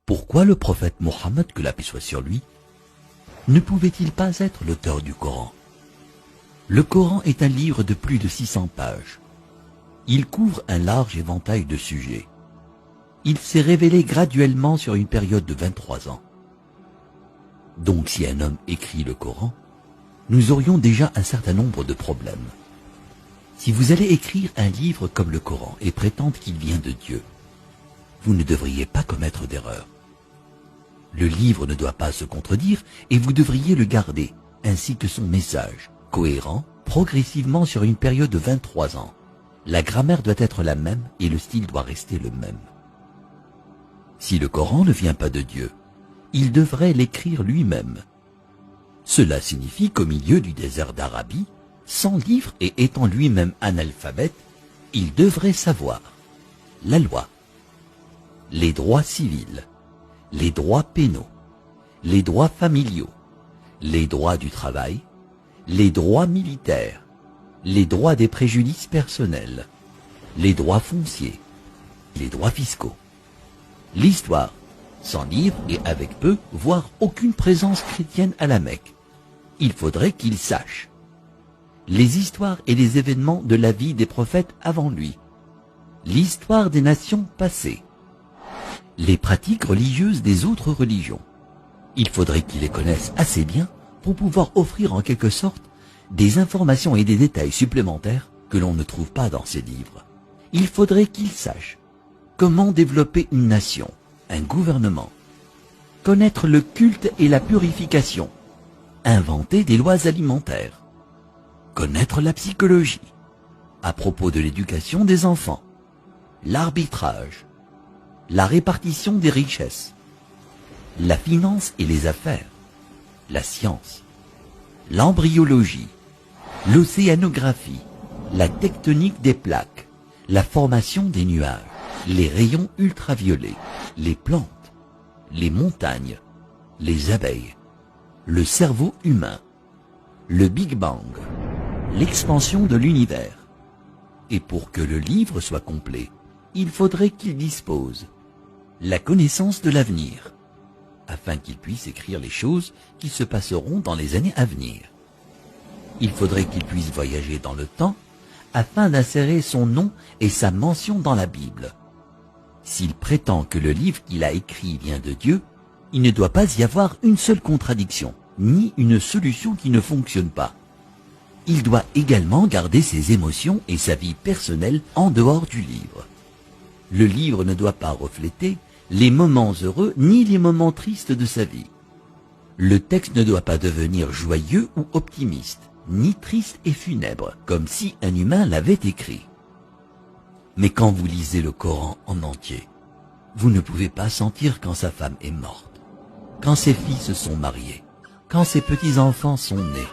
Pourquoi le prophète Mohammed, que la paix soit sur lui, ne pouvait-il pas être l'auteur du Coran? Le Coran est un livre de plus de 600 pages. Il couvre un large éventail de sujets. Il s'est révélé graduellement sur une période de 23 ans. Donc si un homme écrit le Coran, nous aurions déjà un certain nombre de problèmes. Si vous allez écrire un livre comme le Coran et prétendre qu'il vient de Dieu, vous ne devriez pas commettre d'erreur. Le livre ne doit pas se contredire et vous devriez le garder, ainsi que son message, cohérent, progressivement sur une période de 23 ans. La grammaire doit être la même et le style doit rester le même. Si le Coran ne vient pas de Dieu, il devrait l'écrire lui-même. Cela signifie qu'au milieu du désert d'Arabie, sans livre et étant lui-même analphabète, il devrait savoir la loi, les droits civils, les droits pénaux, les droits familiaux, les droits du travail, les droits militaires, les droits des préjudices personnels, les droits fonciers, les droits fiscaux. L'histoire, sans livre et avec peu, voire aucune présence chrétienne à la Mecque. Il faudrait qu'il sache les histoires et les événements de la vie des prophètes avant lui, l'histoire des nations passées, les pratiques religieuses des autres religions. Il faudrait qu'il les connaisse assez bien pour pouvoir offrir en quelque sorte des informations et des détails supplémentaires que l'on ne trouve pas dans ces livres. Il faudrait qu'il sache comment développer une nation, un gouvernement, connaître le culte et la purification, inventer des lois alimentaires, connaître la psychologie, à propos de l'éducation des enfants, l'arbitrage, la répartition des richesses, la finance et les affaires, la science, l'embryologie, l'océanographie, la tectonique des plaques, la formation des nuages, les rayons ultraviolets, les plantes, les montagnes, les abeilles, le cerveau humain, le Big Bang, l'expansion de l'univers. Et pour que le livre soit complet, il faudrait qu'il dispose la connaissance de l'avenir, afin qu'il puisse écrire les choses qui se passeront dans les années à venir. Il faudrait qu'il puisse voyager dans le temps, afin d'insérer son nom et sa mention dans la Bible. S'il prétend que le livre qu'il a écrit vient de Dieu, il ne doit pas y avoir une seule contradiction, ni une solution qui ne fonctionne pas. Il doit également garder ses émotions et sa vie personnelle en dehors du livre. Le livre ne doit pas refléter les moments heureux ni les moments tristes de sa vie. Le texte ne doit pas devenir joyeux ou optimiste, ni triste et funèbre, comme si un humain l'avait écrit. Mais quand vous lisez le Coran en entier, vous ne pouvez pas sentir quand sa femme est morte, quand ses filles se sont mariées, quand ses petits-enfants sont nés,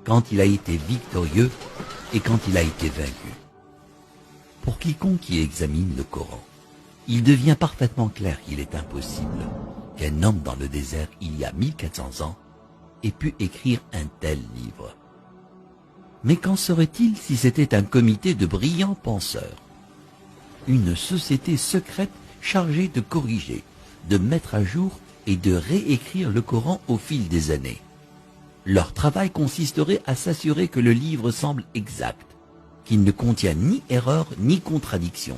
quand il a été victorieux et quand il a été vaincu. Pour quiconque qui examine le Coran, il devient parfaitement clair qu'il est impossible qu'un homme dans le désert il y a 1400 ans ait pu écrire un tel livre. Mais qu'en serait-il si c'était un comité de brillants penseurs, une société secrète chargée de corriger, de mettre à jour et de réécrire le Coran au fil des années? Leur travail consisterait à s'assurer que le livre semble exact, qu'il ne contient ni erreur ni contradiction,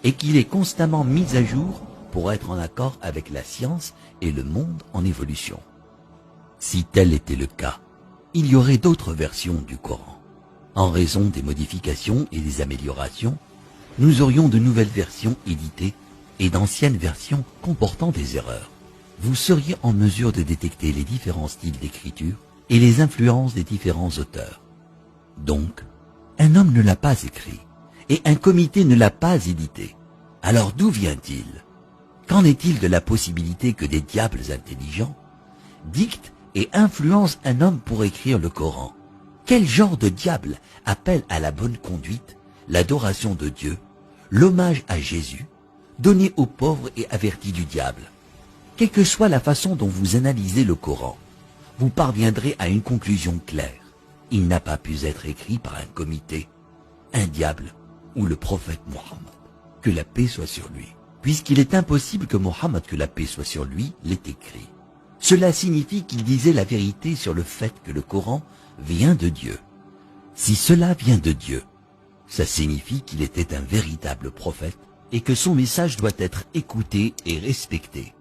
et qu'il est constamment mis à jour pour être en accord avec la science et le monde en évolution. Si tel était le cas, il y aurait d'autres versions du Coran. En raison des modifications et des améliorations, nous aurions de nouvelles versions éditées et d'anciennes versions comportant des erreurs. Vous seriez en mesure de détecter les différents styles d'écriture et les influences des différents auteurs. Donc, un homme ne l'a pas écrit, et un comité ne l'a pas édité. Alors d'où vient-il? Qu'en est-il de la possibilité que des diables intelligents dictent et influencent un homme pour écrire le Coran? Quel genre de diable appelle à la bonne conduite, l'adoration de Dieu, l'hommage à Jésus, donné aux pauvres et averti du diable? Quelle que soit la façon dont vous analysez le Coran, vous parviendrez à une conclusion claire. Il n'a pas pu être écrit par un comité, un diable ou le prophète Mohammed. Que la paix soit sur lui. puisqu'il est impossible que Mohammed, que la paix soit sur lui, l'ait écrit. Cela signifie qu'il disait la vérité sur le fait que le Coran vient de Dieu. Si cela vient de Dieu, ça signifie qu'il était un véritable prophète et que son message doit être écouté et respecté.